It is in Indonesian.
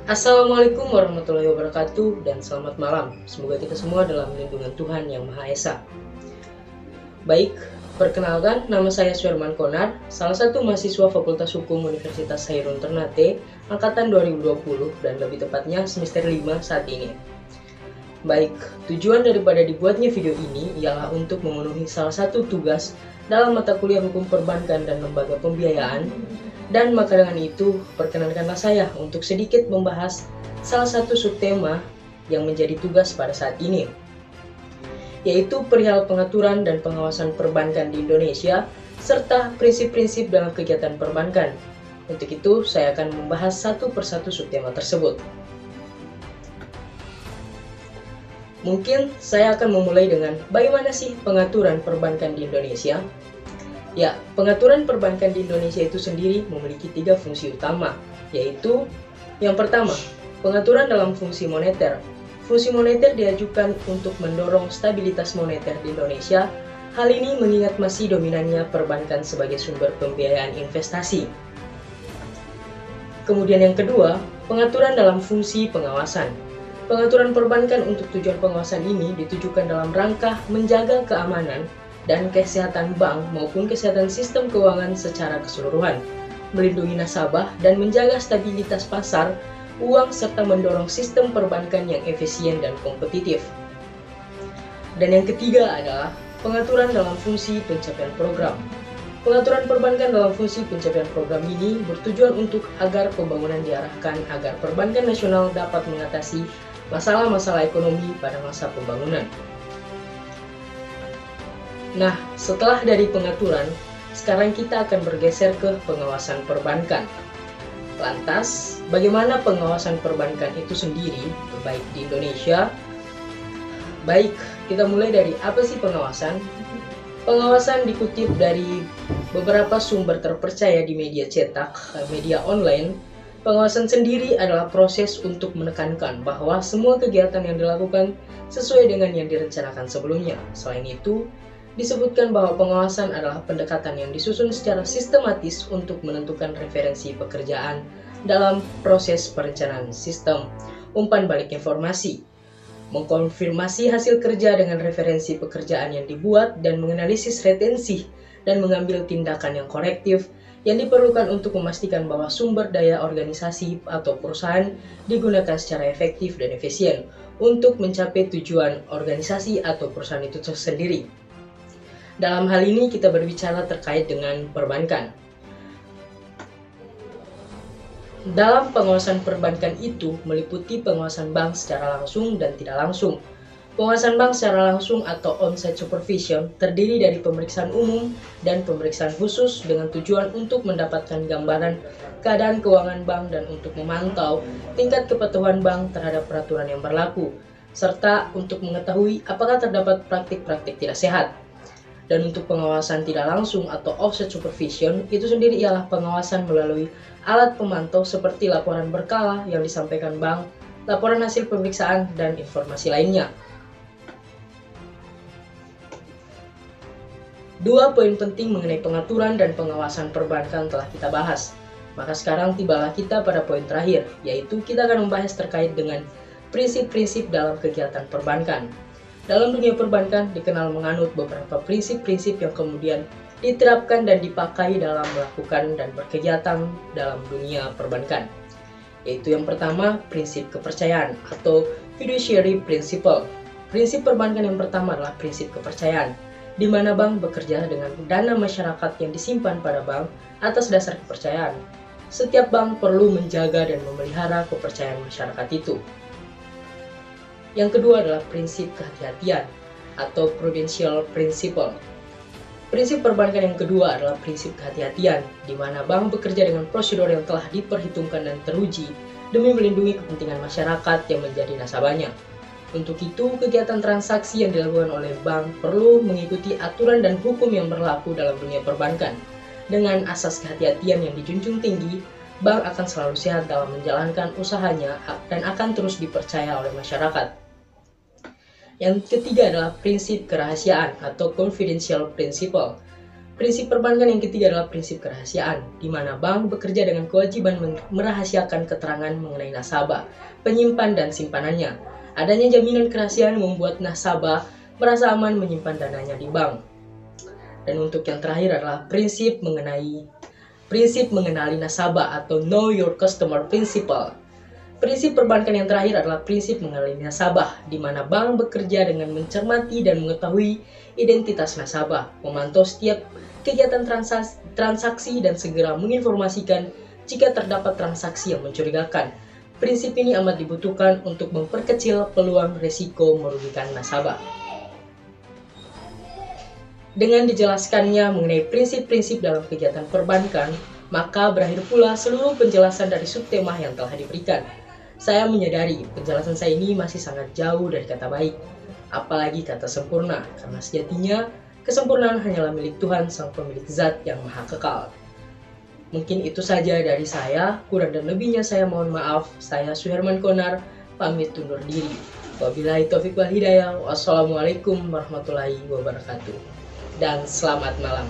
Assalamualaikum warahmatullahi wabarakatuh dan selamat malam. Semoga kita semua dalam lindungan Tuhan Yang Maha Esa. Baik, perkenalkan nama saya Syarman Konar, salah satu mahasiswa Fakultas Hukum Universitas Hairun Ternate, angkatan 2020 dan lebih tepatnya semester 5 saat ini. Baik, tujuan daripada dibuatnya video ini ialah untuk memenuhi salah satu tugas dalam mata kuliah Hukum Perbankan dan Lembaga Pembiayaan. Dan maka dengan itu, perkenankanlah saya untuk sedikit membahas salah satu subtema yang menjadi tugas pada saat ini, yaitu perihal pengaturan dan pengawasan perbankan di Indonesia, serta prinsip-prinsip dalam kegiatan perbankan. Untuk itu, saya akan membahas satu persatu subtema tersebut. Mungkin saya akan memulai dengan bagaimana sih pengaturan perbankan di Indonesia? Ya, pengaturan perbankan di Indonesia itu sendiri memiliki 3 fungsi utama, yaitu yang pertama, pengaturan dalam fungsi moneter. Fungsi moneter diajukan untuk mendorong stabilitas moneter di Indonesia. Hal ini mengingat masih dominannya perbankan sebagai sumber pembiayaan investasi. Kemudian yang kedua, pengaturan dalam fungsi pengawasan. Pengaturan perbankan untuk tujuan pengawasan ini ditujukan dalam rangka menjaga keamanan dan kesehatan bank maupun kesehatan sistem keuangan secara keseluruhan, melindungi nasabah dan menjaga stabilitas pasar uang serta mendorong sistem perbankan yang efisien dan kompetitif. Dan yang ketiga adalah pengaturan dalam fungsi pencapaian program. Pengaturan perbankan dalam fungsi pencapaian program ini bertujuan untuk agar pembangunan diarahkan agar perbankan nasional dapat mengatasi masalah-masalah ekonomi pada masa pembangunan. Nah, setelah dari pengaturan, sekarang kita akan bergeser ke pengawasan perbankan. Lantas, bagaimana pengawasan perbankan itu sendiri, baik di Indonesia? Baik, kita mulai dari apa sih pengawasan? Pengawasan dikutip dari beberapa sumber terpercaya di media cetak, media online. Pengawasan sendiri adalah proses untuk menekankan bahwa semua kegiatan yang dilakukan sesuai dengan yang direncanakan sebelumnya. Selain itu, disebutkan bahwa pengawasan adalah pendekatan yang disusun secara sistematis untuk menentukan referensi pekerjaan dalam proses perencanaan sistem, umpan balik informasi, mengkonfirmasi hasil kerja dengan referensi pekerjaan yang dibuat dan menganalisis retensi dan mengambil tindakan yang korektif yang diperlukan untuk memastikan bahwa sumber daya organisasi atau perusahaan digunakan secara efektif dan efisien untuk mencapai tujuan organisasi atau perusahaan itu sendiri. Dalam hal ini kita berbicara terkait dengan perbankan. Dalam pengawasan perbankan itu meliputi pengawasan bank secara langsung dan tidak langsung. Pengawasan bank secara langsung atau on-site supervision terdiri dari pemeriksaan umum dan pemeriksaan khusus dengan tujuan untuk mendapatkan gambaran keadaan keuangan bank dan untuk memantau tingkat kepatuhan bank terhadap peraturan yang berlaku, serta untuk mengetahui apakah terdapat praktik-praktik tidak sehat. Dan untuk pengawasan tidak langsung atau offset supervision itu sendiri ialah pengawasan melalui alat pemantau seperti laporan berkala yang disampaikan bank, laporan hasil pemeriksaan, dan informasi lainnya. Dua poin penting mengenai pengaturan dan pengawasan perbankan telah kita bahas. Maka sekarang tibalah kita pada poin terakhir, yaitu kita akan membahas terkait dengan prinsip-prinsip dalam kegiatan perbankan. Dalam dunia perbankan dikenal menganut beberapa prinsip-prinsip yang kemudian diterapkan dan dipakai dalam melakukan dan berkegiatan dalam dunia perbankan. Yaitu yang pertama, prinsip kepercayaan atau fiduciary principle. Prinsip perbankan yang pertama adalah prinsip kepercayaan, di mana bank bekerja dengan dana masyarakat yang disimpan pada bank atas dasar kepercayaan. Setiap bank perlu menjaga dan memelihara kepercayaan masyarakat itu. Yang kedua adalah prinsip kehati-hatian atau prudential principle. Prinsip perbankan yang kedua adalah prinsip kehati-hatian, di mana bank bekerja dengan prosedur yang telah diperhitungkan dan teruji demi melindungi kepentingan masyarakat yang menjadi nasabahnya. Untuk itu, kegiatan transaksi yang dilakukan oleh bank perlu mengikuti aturan dan hukum yang berlaku dalam dunia perbankan. Dengan asas kehati-hatian yang dijunjung tinggi, bank akan selalu sehat dalam menjalankan usahanya dan akan terus dipercaya oleh masyarakat. Yang ketiga adalah prinsip kerahasiaan atau confidential principle. Prinsip perbankan yang ketiga adalah prinsip kerahasiaan, di mana bank bekerja dengan kewajiban merahasiakan keterangan mengenai nasabah, penyimpan, dan simpanannya. Adanya jaminan kerahasiaan membuat nasabah merasa aman menyimpan dananya di bank. Dan untuk yang terakhir adalah prinsip mengenali nasabah atau Know Your Customer Principle. Prinsip perbankan yang terakhir adalah prinsip mengenali nasabah, di mana bank bekerja dengan mencermati dan mengetahui identitas nasabah, memantau setiap kegiatan transaksi dan segera menginformasikan jika terdapat transaksi yang mencurigakan. Prinsip ini amat dibutuhkan untuk memperkecil peluang risiko merugikan nasabah. Dengan dijelaskannya mengenai prinsip-prinsip dalam kegiatan perbankan, maka berakhir pula seluruh penjelasan dari subtema yang telah diberikan. Saya menyadari penjelasan saya ini masih sangat jauh dari kata baik, apalagi kata sempurna, karena sejatinya kesempurnaan hanyalah milik Tuhan, Sang Pemilik Zat yang Maha Kekal. Mungkin itu saja dari saya, kurang dan lebihnya saya mohon maaf. Saya Suherman Konar, pamit undur diri. Wabillahi taufiq wal hidayah. Wassalamualaikum warahmatullahi wabarakatuh. Dan selamat malam.